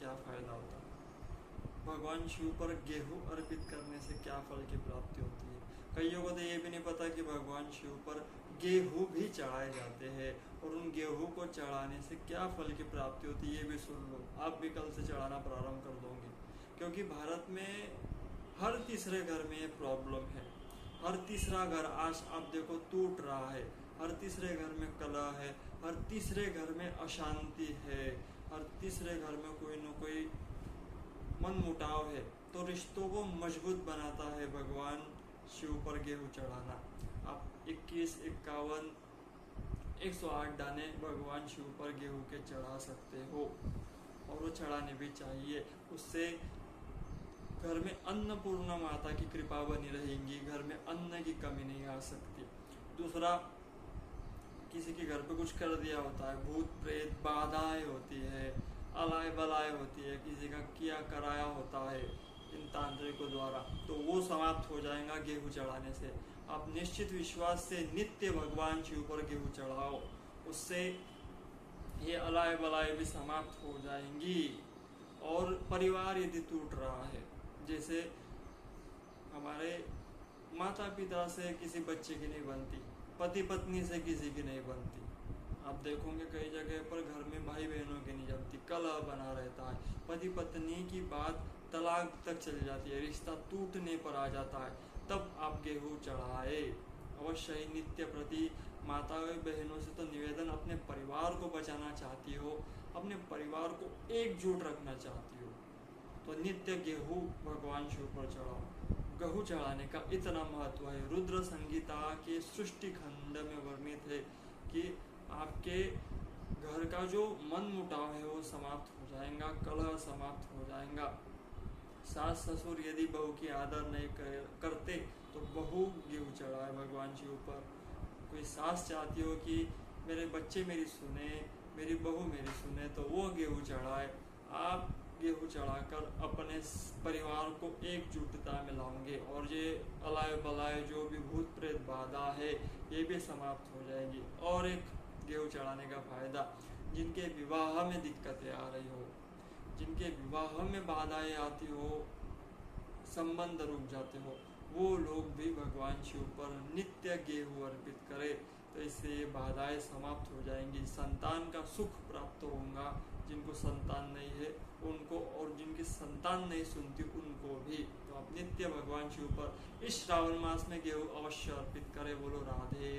क्या फायदा होता है? भगवान शिव पर गेहूं अर्पित करने से क्या फल की प्राप्ति होती है? कईयों को तो ये भी नहीं पता कि भगवान शिव पर गेहूं भी चढ़ाए जाते हैं और उन गेहूं को चढ़ाने से क्या फल की प्राप्ति होती है, ये भी सुन लो। आप भी कल से चढ़ाना प्रारंभ कर दोगे, क्योंकि भारत में हर तीसरे घर में ये प्रॉब्लम है। हर तीसरा घर आज आप देखो टूट रहा है। हर तीसरे घर में कलह है, हर तीसरे घर में अशांति है, हर तीसरे घर में कोई न कोई मन मुटाव है। तो रिश्तों को मजबूत बनाता है भगवान शिव पर गेहूं चढ़ाना। आप 21, 51, 108 दाने भगवान शिव पर गेहूं के चढ़ा सकते हो, और वो चढ़ाने भी चाहिए। उससे घर में अन्नपूर्णा माता की कृपा बनी रहेगी, घर में अन्न की कमी नहीं आ सकती। दूसरा, किसी के घर पे कुछ कर दिया होता है, भूत प्रेत बाधाएं होती है, अलाय बलाय होती है, किसी का किया कराया होता है इन तांत्रिकों द्वारा, तो वो समाप्त हो जाएगा गेहूं चढ़ाने से। आप निश्चित विश्वास से नित्य भगवान शिव पर गेहूं चढ़ाओ, उससे ये अलाय बलाय भी समाप्त हो जाएंगी। और परिवार यदि टूट रहा है, जैसे हमारे माता पिता से किसी बच्चे की नहीं बनती, पति पत्नी से किसी की नहीं बनती, आप देखोगे कई जगह पर घर में भाई बहनों की नहीं जमती, कलह बना रहता है, पति पत्नी की बात तलाक तक चली जाती है, रिश्ता टूटने पर आ जाता है, तब आप गेहूं चढ़ाए। अवश्य ही नित्य प्रति माता बहनों से तो निवेदन, अपने परिवार को बचाना चाहती हो, अपने परिवार को एकजुट रखना चाहती हो, तो नित्य गेहूं भगवान शिव पर चढ़ाओ। गेहूं चढ़ाने का इतना महत्व है, रुद्र संगीता के सृष्टि खंड में वर्णित है कि आपके घर का जो मन मुटाव है वो समाप्त हो जाएगा, कलह समाप्त हो जाएगा। सास ससुर यदि बहू की आदर नहीं करते तो बहू गेहूं चढ़ाए भगवान शिव पर। कोई सास चाहती हो कि मेरे बच्चे मेरी सुने, मेरी बहू मेरी सुने, तो वो गेहूं चढ़ाए। आप गेहूं चढ़ाकर अपने परिवार को एकजुटता में लाओगे, और ये अलाय बलाय जो भी भूत प्रेत बाधा है ये भी समाप्त हो जाएगी। और एक गेहूं चढ़ाने का फायदा, जिनके विवाह में दिक्कतें आ रही हो, जिनके विवाह में बाधाएं आती हो, संबंध रुक जाते हो, वो लोग भी भगवान शिव पर नित्य गेहूं अर्पित करें, तो इससे ये बाधाएं समाप्त हो जाएंगी। संतान का सुख प्राप्त होगा, जिनको संतान नहीं है उनको, और जिनकी संतान नहीं सुनती उनको भी। तो आप नित्य भगवान शिव पर इस श्रावण मास में गेहूं अवश्य अर्पित करें। बोलो राधे।